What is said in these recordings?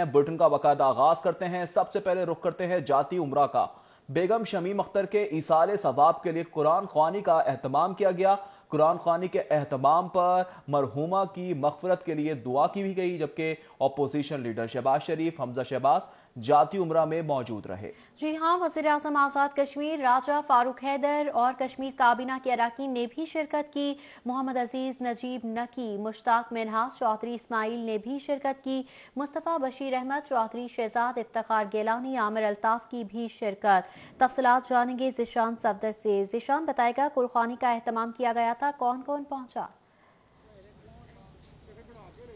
Bulletin का बाकायदा आगाज करते हैं। सबसे पहले रुख करते हैं जाती उम्रा का। बेगम शमीम अख्तर के ईसाले सवाब के लिए कुरान ख्वानी का एहतमाम किया गया। कुरान ख्वानी के एहतमाम पर मरहुमा की मगफरत के लिए दुआ की भी गई, जबकि अपोजिशन लीडर शहबाज शरीफ, हमजा शहबाज जाती उम्रा में मौजूद रहे। जी हाँ, वज़ीर-ए-आज़म आज़ाद कश्मीर राजा फारूक हैदर और कश्मीर काबीना के अरकान ने भी शिरकत की। मोहम्मद अजीज, नजीब नकी, मुश्ताक मिन्हाज चौधरी इस्माइल ने भी शिरकत की। मुस्तफ़ा बशीर अहमद चौधरी, शहजाद इफ्तिखार गिलानी, आमिर अल्ताफ की भी शिरकत। तफसीलात जानेंगे ज़िशान सफदर से। ज़िशान बताएगा, कुरान का एहतमाम किया गया था, कौन कौन पहुंचा?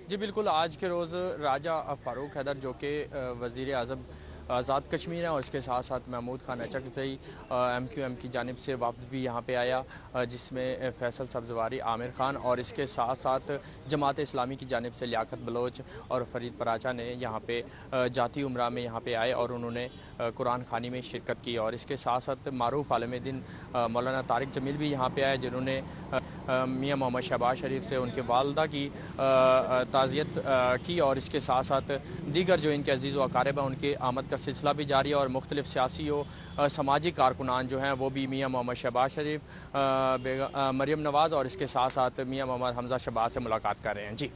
जी बिल्कुल, आज के रोज़ राजा फ़ारूक हैदर जो कि वज़ीर आज़म आज़ाद कश्मीर है और इसके साथ साथ महमूद खान अचकज़ई MQM की जानिब से वफ़द भी यहाँ पे आया, जिसमें फैसल सब्ज़वारी, आमिर खान और इसके साथ साथ जमात इस्लामी की जानिब से लियाकत बलोच और फरीद पराचा ने यहाँ पे जाती उम्रा में यहाँ पे आए और उन्होंने कुरान खानी में शिरकत की। और इसके साथ साथ मारूफ आलम दिन मौलाना तारिक जमील भी यहाँ पे आए, जिन्होंने मियाँ मोहम्मद शहबाज शरीफ से उनके वालदा की ताज़ियत की और इसके साथ साथ दीगर जो इनके अजीज़ व अकारिब हैं उनके आमद का सिलसिला भी जारी है। और मुख्तलिफ सियासी और समाजी कारकुनान जो हैं वो भी मियाँ मोहम्मद शहबाज शरीफ, मरियम नवाज़ और इसके साथ साथ मियाँ मोहम्मद हमजा शहबाज से मुलाकात कर रहे हैं। जी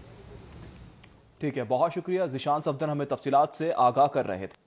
ठीक है, बहुत शुक्रिया। ज़िशान सफदर हमें तफसीलात से आगाह कर रहे थे।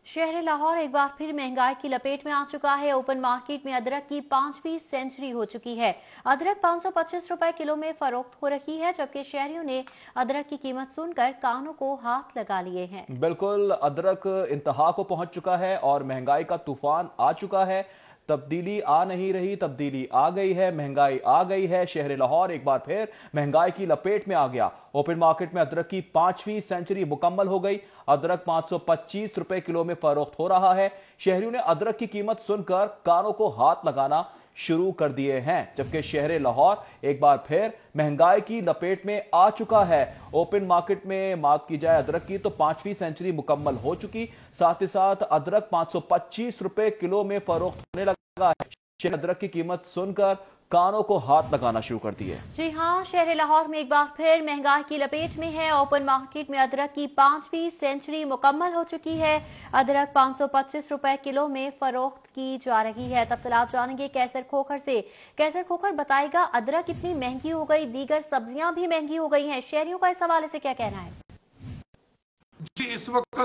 शहर लाहौर एक बार फिर महंगाई की लपेट में आ चुका है। ओपन मार्केट में अदरक की 5वीं सेंचुरी हो चुकी है। अदरक 525 रुपए किलो में फरोख्त हो रही है, जबकि शहरियों ने अदरक की कीमत सुनकर कानों को हाथ लगा लिए हैं। बिल्कुल, अदरक इंतहा को पहुंच चुका है और महंगाई का तूफान आ चुका है। तब्दीली आ नहीं रही, तब्दीली आ गई है, महंगाई आ गई है। शहर लाहौर एक बार फिर महंगाई की लपेट में आ गया। ओपन मार्केट में अदरक की 5वीं सेंचुरी मुकम्मल हो गई। अदरक 525 रुपए किलो में फरोख्त हो रहा है। शहरियों ने अदरक की कीमत सुनकर कानों को हाथ लगाना शुरू कर दिए हैं, जबकि शहर लाहौर एक बार फिर महंगाई की लपेट में आ चुका है। ओपन मार्केट में बात की जाए अदरक की तो 5वीं सेंचुरी मुकम्मल हो चुकी। साथ ही साथ अदरक 525 रुपए किलो में फरोख्त होने लगा है। अदरक की कीमत सुनकर कानों को हाथ लगाना शुरू कर दिए। जी हाँ, शहर लाहौर में एक बार फिर महंगाई की लपेट में है। ओपन मार्केट में अदरक की 5वीं सेंचुरी मुकम्मल हो चुकी है। अदरक 525 रुपए किलो में फरोख्त की जा रही है। तफसीलात जानेंगे कैसर खोखर से। कैसर खोखर बताएगा, अदरक इतनी महंगी हो गई, दीगर सब्जियां भी महंगी हो गई हैं, शहरियों का इस हवाले से क्या कहना है? जी, इस वक्त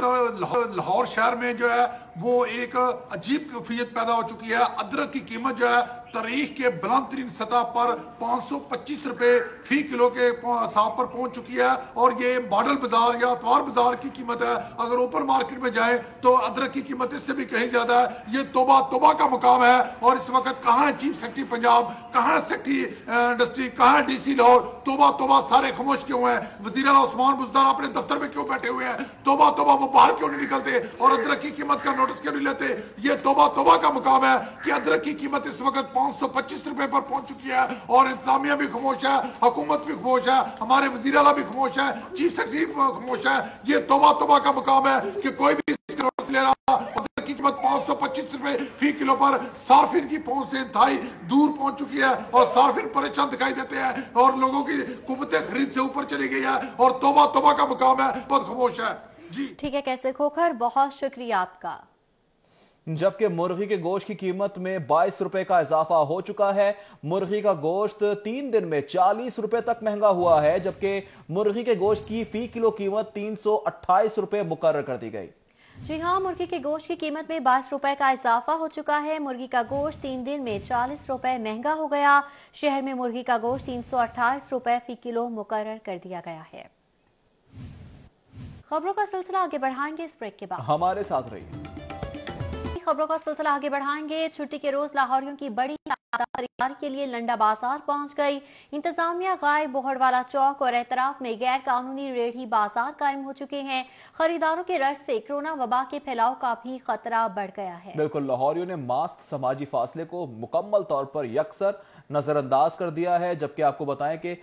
लाहौर शहर में जो है वो एक अजीब कैफियत पैदा हो चुकी है। अदरक की कीमत जो है तारीख के बुलंद तरीन सतह पर 525 रुपए फी किलो के हिसाब पर पहुंच चुकी है और ये मॉडल बाजार या अतवार बाजार की कीमत है। अगर ओपन मार्केट में जाए तो अदरक की कीमत इससे भी कहीं ज्यादा है। ये तोबा तोबा का मुकाम है। और इस वक्त कहाँ है चीफ सेक्रेटरी पंजाब, कहाँ है सेक्रेटरी इंडस्ट्री, कहाँ है DC लाहौर? तोबा तोबा, सारे खामोश क्यों हैं? वजीर आला उस्मान बुज़दार अपने दफ्तर में क्यों बैठे हुए हैं? तोबा तोबा, वो बाहर क्यों नहीं निकलते और अदरक की कीमत का नोटिस क्यों नहीं लेते? ये तोबा तोबा का मुकाम है कि अदरक की कीमत इस वक्त 525 रुपए पर पहुंच चुकी है और इंतजामिया भी खामोश है, हुकूमत भी खामोश है, हमारे वजीर आला भी खामोश है, चीफ सेक्रेटरी खामोश है। ये तोबा तोबा का मुकाम है कि कोई भी इसका नोटिस ले रहा। अदरक की कीमत 525 रुपए फी किलो पर सार्फिन की पहुंच से इंतहाई दूर पहुंच चुकी है और सार्फिन परेशान दिखाई देते हैं और लोगों की कुव्वते खरीद से ऊपर चली गई है और तोबा तोबा का मुकाम है, बहुत खामोश है। जी ठीक है कैसर खोखर, बहुत शुक्रिया आपका। जबकि मुर्गी के गोश्त की कीमत में 22 रुपए का इजाफा हो चुका है। मुर्गी का गोश्त 3 दिन में 40 रुपए तक महंगा हुआ है, जबकि मुर्गी के गोश्त की फी किलो कीमत 328 रुपए मुकर्रर कर दी गई। जी हाँ, मुर्गी के गोश्त की कीमत में 22 रुपए का इजाफा हो चुका है। मुर्गी का गोश्त 3 दिन में 40 रुपए महंगा हो गया। शहर में मुर्गी का गोश्त 328 रुपए फी किलो मुकर्रर कर दिया गया है। खबरों का सिलसिला आगे बढ़ाएंगे इस ब्रेक के बाद। हमारे साथ रहिए। खबरों का सिलसिला आगे बढ़ाएंगे। छुट्टी के रोज लाहौरियों की बड़ी खरीदारी के लिए लंडा बाजार पहुंच गई। इंतजामिया गायब बोहड़वाला चौक और एतराफ में गैर कानूनी रेहड़ी बाजार कायम हो चुके हैं। खरीदारों के रश से कोरोना वबा के फैलाव का भी खतरा बढ़ गया है। बिल्कुल, लाहौरियों ने मास्क, समाजी फासले को मुकम्मल तौर पर यकसर नजरअंदाज कर दिया है। जबकि आपको बताएं कि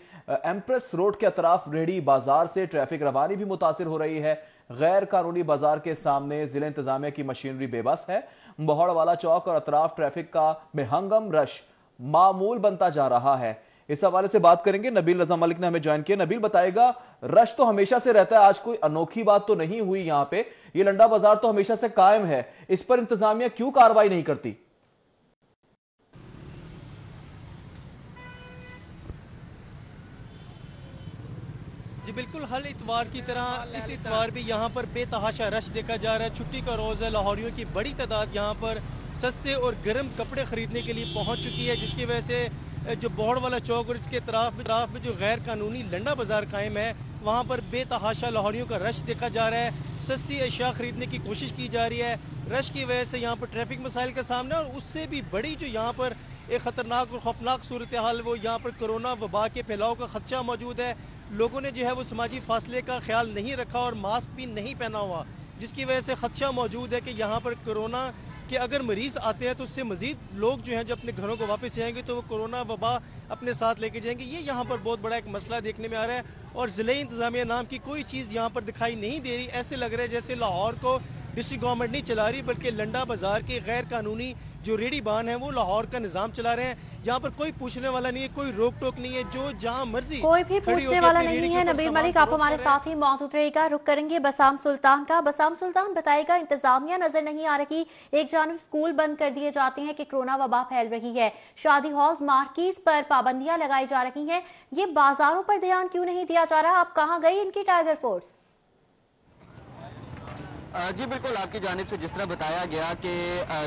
एम्प्रेस रोड के अतराफ रेहड़ी बाजार से ट्रैफिक रवानी भी मुतासिर हो रही है। गैर कानूनी बाजार के सामने जिला इंतजामिया की मशीनरी बेबस है। बहड़वाला चौक और अतराफ ट्रैफिक का बेहंगम रश मामूल बनता जा रहा है। इस हवाले से बात करेंगे, नबील रजा मलिक ने हमें ज्वाइन किया। नबील, बताएगा, रश तो हमेशा से रहता है, आज कोई अनोखी बात तो नहीं हुई यहाँ पे, ये लंडा बाजार तो हमेशा से कायम है, इस पर इंतजामिया क्यों कार्रवाई नहीं करती? जी बिल्कुल, हर इतवार की तरह इस इतवार भी यहाँ पर बेतहाशा रश देखा जा रहा है। छुट्टी का रोज़ है, लाहौरियों की बड़ी तादाद यहाँ पर सस्ते और गर्म कपड़े खरीदने के लिए पहुँच चुकी है, जिसकी वजह से जो बहड़वाला चौक और इसके तरफ में जो गैर कानूनी लंडा बाजार कायम है, वहाँ पर बेतहाशा लाहौरियों का रश देखा जा रहा है। सस्ती अशिया खरीदने की कोशिश की जा रही है। रश की वजह से यहाँ पर ट्रैफिक मसाइल का सामना, और उससे भी बड़ी जो यहाँ पर एक ख़तरनाक और खौफनाक सूरत हाल, वो यहाँ पर कोरोना वबा के फैलाव का खदशा मौजूद है। लोगों ने जो है वो समाजी फासले का ख्याल नहीं रखा और मास्क भी नहीं पहना हुआ, जिसकी वजह से खदशा मौजूद है कि यहाँ पर कोरोना के अगर मरीज आते हैं तो उससे मजीद लोग जो हैं जो अपने घरों को वापस जाएंगे तो वो कोरोना वबा अपने साथ लेके जाएंगे। ये यहाँ पर बहुत बड़ा एक मसला देखने में आ रहा है, और ज़िला इंतजामिया नाम की कोई चीज़ यहाँ पर दिखाई नहीं दे रही। ऐसे लग रहा है जैसे लाहौर को डिस्ट्रिक्ट गवर्नमेंट नहीं चला रही, बल्कि लंडा बाजार के गैर कानूनी जो रेडी बान है वो लाहौर का निज़ाम चला रहे हैं। यहाँ पर कोई पूछने वाला नहीं है, कोई रोक टोक नहीं है, जो जहाँ मर्जी कोई भी पूछने वाला नहीं है। नबील मलिक, आप हमारे साथ ही मौजूद रहेगा। रुक करेंगे बसाम सुल्तान का। बसाम सुल्तान, बताएगा, इंतजामिया नजर नहीं आ रही, एक जानब स्कूल बंद कर दिए जाते हैं कि कोरोना वबा फैल रही है, शादी हॉल्स मार्किज पर पाबंदियां लगाई जा रही हैं, ये बाजारों पर ध्यान क्यों नहीं दिया जा रहा? आप कहाँ गई इनकी टाइगर फोर्स? जी बिल्कुल, आपकी जानिब से जिस तरह बताया गया कि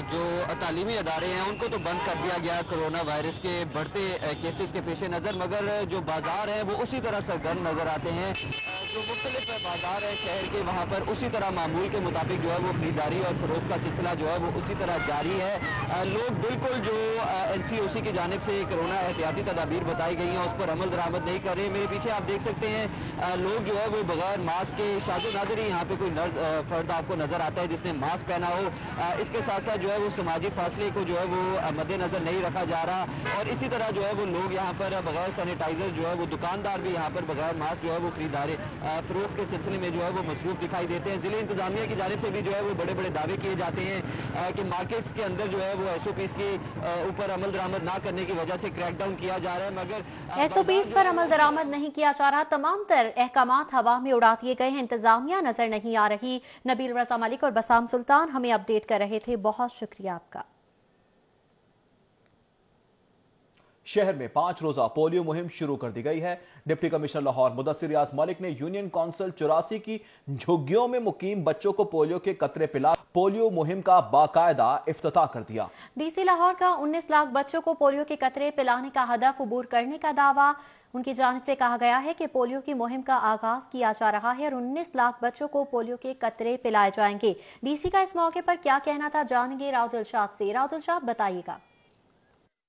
जो तालीमी अदारे हैं उनको तो बंद कर दिया गया कोरोना वायरस के बढ़ते केसेस के पेश नज़र, मगर जो बाजार हैं वो उसी तरह सरगर्म नज़र आते हैं। जो मुख्तलिफ बाजार है शहर के, वहाँ पर उसी तरह मामूल के मुताबिक जो है वो खरीदारी और फरोख्त का सिलसिला जो है वो उसी तरह जारी है। लोग बिल्कुल जो NCOC की जानिब से कोरोना एहतियाती तदाबीर बताई गई हैं उस पर अमल दरामद नहीं कर रहे। मेरे पीछे आप देख सकते हैं लोग जो है वो बगैर मास्क के, शादी नादरी यहाँ पे कोई फर्द आपको नजर आता है जिसने मास्क पहना हो। इसके साथ साथ जो है वो समाजी फासले को जो है वो मद्देनजर नहीं रखा जा रहा, और इसी तरह जो है वो लोग यहाँ पर बगैर सैनिटाइजर जो है वो दुकानदार भी यहाँ पर बगैर मास्क जो है वो खरीदारी फरोख्त के सिलसिले में जो है वो मसरूफ दिखाई देते हैं। जिले इंतजामिया की जानिब से भी जो है वो बड़े बड़े दावे किए जाते हैं कि मार्केट्स के अंदर जो है वो SOPs के ऊपर अमल दरामद ना करने की वजह से क्रैकडाउन किया जा रहा है, मगर SOPs पर अमल दरामद नहीं किया जा रहा, तमाम तर अहकामात हवा में उड़ा दिए गए हैं, इंतजामिया नजर नहीं आ रही। नबील रजा मलिक और बसाम सुल्तान हमें अपडेट कर रहे थे, बहुत शुक्रिया आपका। शहर में 5 रोजा पोलियो मुहिम शुरू कर दी गई है। डिप्टी कमिश्नर लाहौर मुदस्सिर रियाज मलिक ने यूनियन काउंसिल 84 की झुग्गियों में मुकीम बच्चों को पोलियो के कतरे पिला पोलियो मुहिम का बाकायदा इफ्तिताह कर दिया। DC लाहौर का 19 लाख बच्चों को पोलियो के कतरे पिलाने का हदफ अबूर करने का दावा। उनकी जानिब से कहा गया है कि पोलियो की मुहिम का आगाज किया जा रहा है और 19 लाख बच्चों को पोलियो के कतरे पिलाए जाएंगे। DC का इस मौके पर क्या कहना था, जानेंगे राव दिलशाद से। राव दिलशाद, बताइएगा।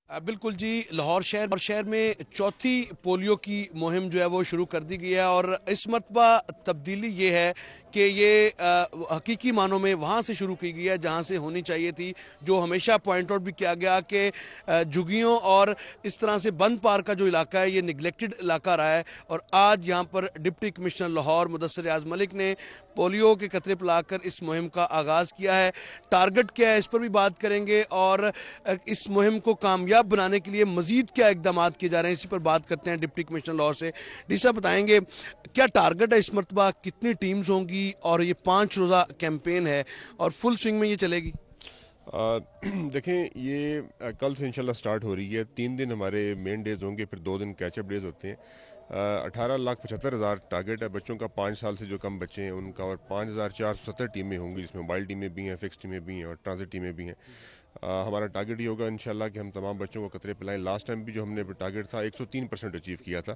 बिल्कुल जी, लाहौर शहर में चौथी पोलियो की मुहिम जो है वो शुरू कर दी गई है, और इस मरतबा तब्दीली ये है कि ये हकीकी मानों में वहाँ से शुरू की गई है जहाँ से होनी चाहिए थी, जो हमेशा पॉइंट आउट भी किया गया कि झुग्गियों और इस तरह से बंद पार का जो इलाका है ये निगलेक्टेड इलाका रहा है। और आज यहाँ पर डिप्टी कमिश्नर लाहौर मुदस्सिर रियाज मलिक ने पोलियो के कतरे पिलाकर इस मुहिम का आगाज़ किया है। टारगेट क्या है इस पर भी बात करेंगे, और इस मुहिम को कामयाब बनाने के लिए मजीद क्या इकदाम किए जा रहे हैं इसी पर बात करते हैं डिप्टी कमिश्नर लाहौर से। डी साहब, बताएंगे क्या टारगेट है इस मरतबा, कितनी टीम्स होंगी, और ये 5 रोज़ा कैंपेन है और फुल स्विंग में ये चलेगी? देखें, ये कल से इंशाल्लाह स्टार्ट हो रही है। 3 दिन हमारे मेन डेज होंगे, फिर 2 दिन कैचअप डेज होते हैं। 18,75,000 टारगेट है बच्चों का, 5 साल से जो कम बच्चे हैं उनका, और 5,470 टीमें होंगी जिसमें मोबाइल टीमें भी हैं, फिक्स टीमें भी हैं और ट्रांजिट टीमें भी हैं। हमारा टारगेट ये होगा इंशाल्लाह कि हम तमाम बच्चों को कतरे पिलाएं। लास्ट टाइम भी जो हमने टारगेट था 103% अचीव किया था।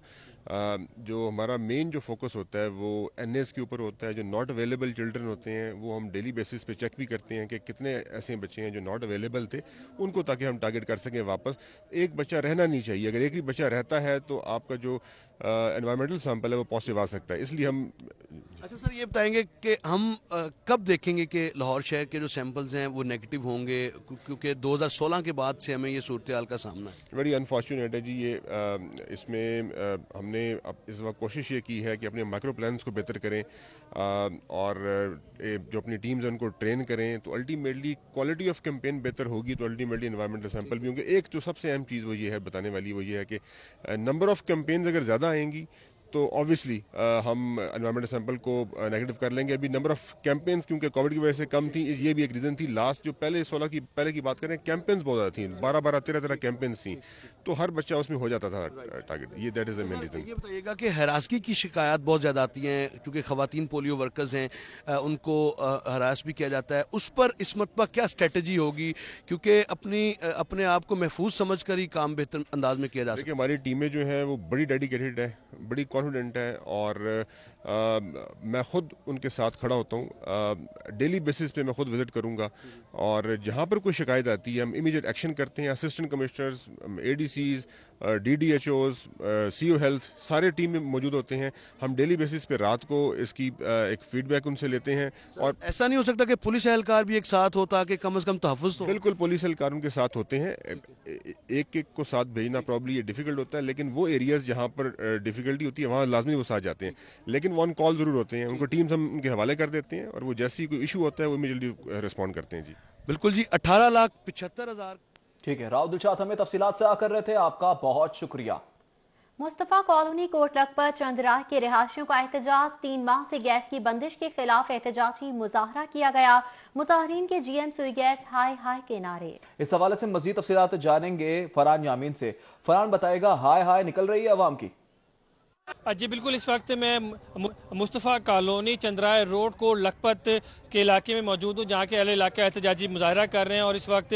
जो हमारा मेन जो फोकस होता है वो NS के ऊपर होता है। जो नॉट अवेलेबल चिल्ड्रन होते हैं वो हम डेली बेसिस पे चेक भी करते हैं कि कितने ऐसे बच्चे हैं जो नॉट अवेलेबल थे उनको, ताकि हम टारगेट कर सकें वापस। एक बच्चा रहना नहीं चाहिए, अगर एक ही बच्चा रहता है तो आपका जो एनवायरमेंटल सैंपल है वो पॉजिटिव आ सकता है, इसलिए हम। अच्छा सर, ये बताएंगे कि हम कब देखेंगे कि लाहौर शहर के जो सैंपल्स हैं वो नेगेटिव होंगे, क्योंकि 2016 के बाद से हमें ये सूरत हाल का सामना है। बड़ी अनफॉर्चुनेट है जी ये। इसमें हमने अब इस वक्त कोशिश ये की है कि अपने माइक्रो प्लान्स को बेहतर करें और जो अपनी टीम्स हैं उनको ट्रेन करें, तो अल्टीमेटली क्वालिटी ऑफ कैंपेन बेहतर होगी, तो अल्टीमेटली एनवायरमेंटल सैंपल भी होंगे। एक जो सबसे अहम चीज़ वो ये है बताने वाली, वो ये है कि नंबर ऑफ कैंपेन्स अगर ज़्यादा आएंगी तो ऑब्वियसली हम एनवायरमेंटल सैंपल को नेगेटिव कर लेंगे। अभी नंबर ऑफ कैंपेन्स क्योंकि कोविड की वजह से कम थी, ये भी एक रीज़न थी। लास्ट जो पहले 16 की पहले की बात करें, कैंपेन्स बहुत ज़्यादा थी, 12-12, 13-13 कैंपेन्स थी, तो हर बच्चा उसमें हो जाता था टारगेट। ये that is the main reason. ये बताइएगा कि हरासगी की शिकायत बहुत ज़्यादा आती हैं, क्योंकि ख़वातीन पोलियो वर्कर्स हैं, उनको हरास भी किया जाता है। उस पर इस मरतबा क्या स्ट्रेटजी होगी, क्योंकि अपने आप को महफूज समझ कर ही काम बेहतर अंदाज में किया जा सकता है। हमारी टीमें जो हैं वो बड़ी डेडिकेटेड है, बड़ी कॉन्फिडेंट है, और मैं खुद उनके साथ खड़ा होता हूँ। डेली बेसिस पे मैं खुद विजिट करूँगा, और जहाँ पर कोई शिकायत आती है हम इमीडिएट एक्शन करते हैं। Assistant commissioners, ADCs, DDHOs, CO health, सारे टीम में मौजूद होते हैं। हम डेली बेसिस पे रात को इसकी एक फीडबैक उनसे लेते हैं। और ऐसा नहीं हो सकता कि पुलिस एहलकार भी एक साथ होता कि कम से कम तहफ़्फ़ुज़ तो? बिल्कुल, पुलिस एहलकार उनके साथ होते हैं। एक को साथ भेजना प्रॉब्ली ये डिफिकल्ट होता है, लेकिन वो एरियाज जहाँ पर डिफिकल्टी होती है वहाँ लाजमी वो साथ जाते हैं। लेकिन वो ऑन कॉल जरूर होते हैं, उनको टीम्स हम उनके हवाले कर देते हैं, और वो जैसे ही कोई इशू होता है वो इमीडिएटली रिस्पॉन्ड करते हैं। जी बिल्कुल जी। 18,75,000। ठीक है, राव दिलशाद हमें तफसीलात से आकर रहे थे, आपका बहुत शुक्रिया। मुस्तफा कॉलोनी कोट लखपत चंद्राह के रिहायशियों का एहतजाज। 3 माह से गैस की बंदिश के खिलाफ एहतजाजी मुजाहरा किया गया। मुजाहरीन के GM सुई गैस हाय हाय के नारे। इस हवाले से मजीद तफसीलात जानेंगे फरहान यामीन से। फरहान बताएगा, हाय हाय निकल रही है अवाम की? जी बिल्कुल, इस वक्त मैं मुस्तफ़ा कॉलोनी चंद्राह रोड को लखपत के इलाके में मौजूद हूँ, जहाँ के अहले इलाका एहतजाजी मुजाहरा कर रहे हैं, और इस वक्त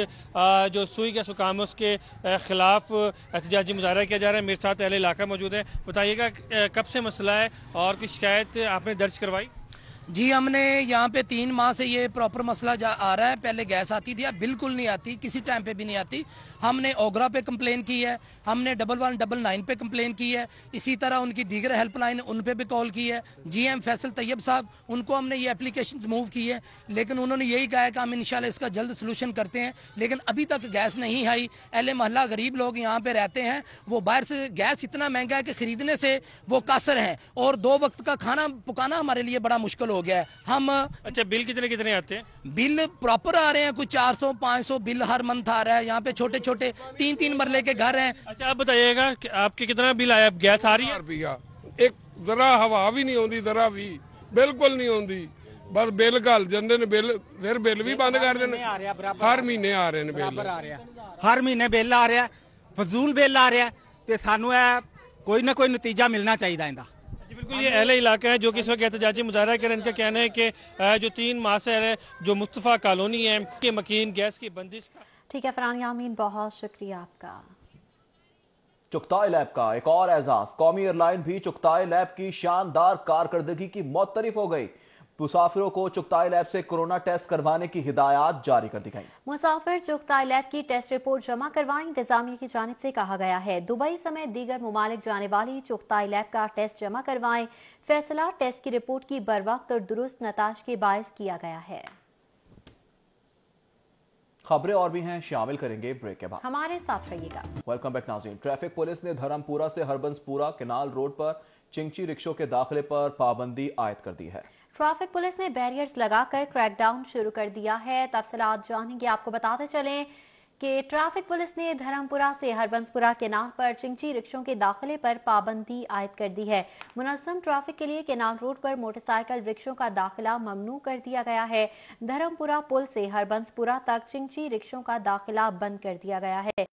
जो सुई गैस हुकाम है उसके खिलाफ एहतजाजी मुजाहरा किया जा रहा है। मेरे साथ अहले इलाका मौजूद है। बताइएगा कब से मसला है और कुछ शिकायत आपने दर्ज करवाई? जी, हमने यहाँ पे 3 माह से ये प्रॉपर मसला आ रहा है। पहले गैस आती थी, अब बिल्कुल नहीं आती, किसी टाइम पे भी नहीं आती। हमने ओगरा पे कंप्लेन की है, हमने 1199 पे कंप्लेन की है, इसी तरह उनकी दीगर हेल्पलाइन उन पे भी कॉल की है। GM फैसल तैयब साहब, उनको हमने ये एप्लीकेशन मूव की है, लेकिन उन्होंने यही कहा है कि हम इंशाल्लाह इसका जल्द सोल्यूशन करते हैं, लेकिन अभी तक गैस नहीं आई। अहले मोहल्ला गरीब लोग यहाँ पे रहते हैं, वो बाहर से गैस इतना महंगा है कि खरीदने से वो कासर हैं, और 2 वक्त का खाना पकाना हमारे लिए बड़ा मुश्किल हो गया है। हम अच्छा, बिल कितने कितने आते हैं? बिल प्रॉपर आ रहे हैं, कुछ 400-500 बिल हर मंथ आ रहा है। यहाँ पे छोटे छोटे 3-3 मरले के घर हैं। अच्छा, आप बताइएगा कि आपके कितना बिल आया? गैस आ रही है? एक जरा हवा भी नहीं होती, जरा भी बिल्कुल नहीं होती, बस बिल घल जाते हैं। बिल फिर बिल भी बंद कर देने। हर महीने आ रहे हैं बिल, हर महीने बिल आ रहा है, फजूल बिल आ रहा है, तो सानू कोई ना कोई नतीजा मिलना चाहिए इनका। बिल्कुल, ये अहले इलाका है जो कि इस वक्त एहतजाजी मुजाहरा करें। इनका कहना है कि जो 3 माह से जो मुस्तफ़ा कॉलोनी है के मकीन गैस की बंदिश का। ठीक है फरहान यामीन, बहुत शुक्रिया आपका। चुगताई लैब का एक और एजाज। कौमी एयरलाइन भी चुगताई लैब की शानदार कारकर्दगी की मुअत्तरिफ हो गई। मुसाफिरों को चुगताई लैब से कोरोना टेस्ट करवाने की हिदायत जारी कर दी गई। मुसाफिर चुगताई लैब की टेस्ट रिपोर्ट जमा करवाएं, इंतजामिया की जानिब से कहा गया है। दुबई समेत दीगर ममालिक जाने वाली चुगताई लैब का टेस्ट जमा करवाएं। फैसला टेस्ट की रिपोर्ट की बरवक्त और दुरुस्त नताज के बायस किया गया है। खबरें और भी हैं, शामिल करेंगे ब्रेक के बाद। हमारे साथ रहिएगा। वेलकम बैक नाज़रीन। ट्रैफिक पुलिस ने धर्मपुरा से हरबंसपुरा केनाल रोड पर चिंची रिक्शों के दाखिले पर पाबंदी आयद कर दी है। ट्रैफिक पुलिस ने बैरियर्स लगाकर क्रैकडाउन शुरू कर दिया है। तफसीलात जानेंगे। आपको बताते चलें कि ट्रैफिक पुलिस ने धर्मपुरा से हरबंसपुरा केनाल पर चिंची रिक्शों के दाखिले पर पाबंदी आयद कर दी है। मुनज़्ज़म ट्रैफिक के लिए केनाल रोड पर मोटरसाइकिल रिक्शों का दाखिला ममनू कर दिया गया है। धर्मपुरा पुल से हरबंसपुरा तक चिंची रिक्शों का दाखिला बंद कर दिया गया है।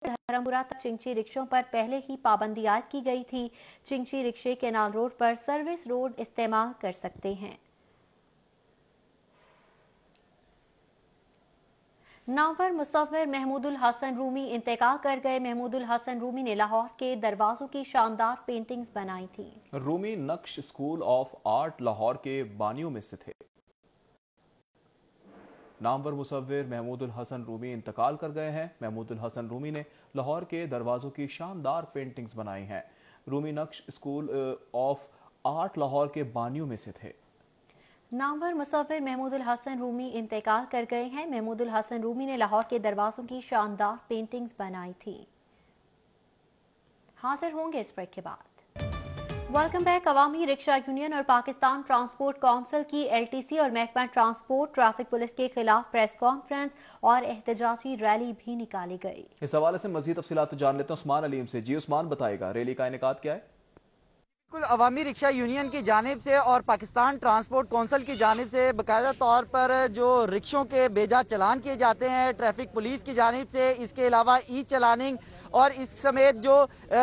धर्मपुरा तक चिंची रिक्शों पर पहले ही पाबंदी आयद की गई थी। चिंची रिक्शे केनाल रोड पर सर्विस रोड इस्तेमाल कर सकते हैं। नावर मुसव्विर महमूदुल हसन रूमी इंतकाल कर गए। महमूदुल हसन रूमी ने लाहौर के दरवाजों की शानदार पेंटिंग्स बनाई थी। रूमी नक्श स्कूल ऑफ आर्ट लाहौर के बानियों में से थे। नामवर मुसव्विर महमूदुल हसन रूमी इंतकाल कर गए हैं। महमूदुल हसन रूमी ने लाहौर के दरवाज़ों की शानदार पेंटिंग्स बनाई हैं। रूमी नक्श स्कूल ऑफ आर्ट लाहौर के बानियों में से थे। नामवर मुसव्विर महमूदुल हसन रूमी इंतकाल कर गए हैं। महमूदुल हसन रूमी ने लाहौर के दरवाज़ों की शानदार पेंटिंग्स बनाई थी। हाजिर होंगे इस ब्रेक के बाद। Welcome back. अवामी रिक्शा यूनियन और पाकिस्तान ट्रांसपोर्ट काउंसिल की एलटीसी और महकमा ट्रांसपोर्ट ट्रैफिक पुलिस के खिलाफ प्रेस कॉन्फ्रेंस और एहतजाजी रैली भी निकाली गई। इस हवाले से मजीद तफसीलात जान लेते हैं उस्मान अलीम से। जी उस्मान, बताएगा रैली का इनेकाद क्या है? बिल्कुल, अवामी रिक्शा यूनियन की जानिब से और पाकिस्तान ट्रांसपोर्ट काउंसिल की जानिब से बाकायदा तौर पर जो रिक्शों के बेजा चलान किए जाते हैं ट्रैफिक पुलिस की जानिब से, इसके अलावा ई चलानिंग और इस समेत जो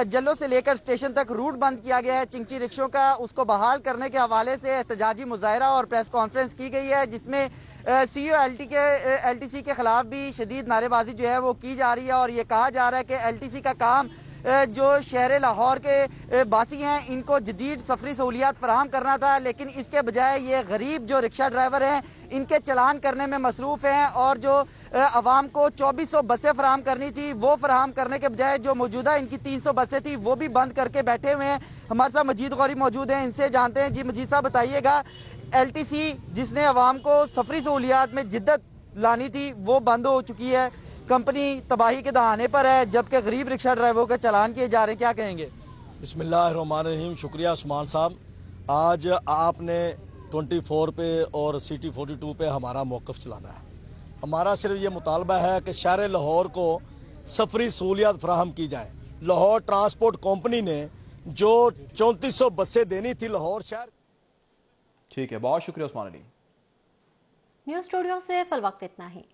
जल्लो से लेकर स्टेशन तक रूट बंद किया गया है चिंची रिक्शों का, उसको बहाल करने के हवाले से एहतजाजी मुजाहरा और प्रेस कॉन्फ्रेंस की गई है, जिसमें एलटीसी के खिलाफ भी शदीद नारेबाजी जो है वो की जा रही है। और ये कहा जा रहा है कि एलटीसी का काम जो शहर लाहौर के बासी हैं इनको जदीद सफरी सहूलियात फराहम करना था, लेकिन इसके बजाय ये गरीब जो रिक्शा ड्राइवर हैं इनके चलान करने में मसरूफ़ हैं। और जो आवाम को 2400 बसें फराहम करनी थी वो फराहम करने के बजाय जो मौजूदा इनकी 300 बसें थी वो भी बंद करके बैठे हुए हैं। हमारे साथ मजीद गौरी मौजूद हैं, इनसे जानते हैं। जी मजीद साहब, बताइएगा एलटीसी जिसने आवाम को सफरी सहूलियात में जिद्दत लानी थी वो बंद हो चुकी है, कंपनी तबाही के दहाने पर है, जबकि गरीब रिक्शा ड्राइवरों के चालान किए जा रहे हैं, क्या कहेंगे? बिस्मिल्लाहिर्रहमानिर्रहीम। शुक्रिया उस्मान साहब, आज आपने 24 पे और सिटी 42 पे हमारा मौक़िफ़ चलाना है। हमारा सिर्फ ये मुतालबा है कि शहर लाहौर को सफरी सहूलियात फराहम की जाए। लाहौर ट्रांसपोर्ट कंपनी ने जो 3400 बसें देनी थी लाहौर शहर। ठीक है, बहुत शुक्रिया उस्मान अली। न्यूज़ स्टूडियो से फिल वक्त इतना ही।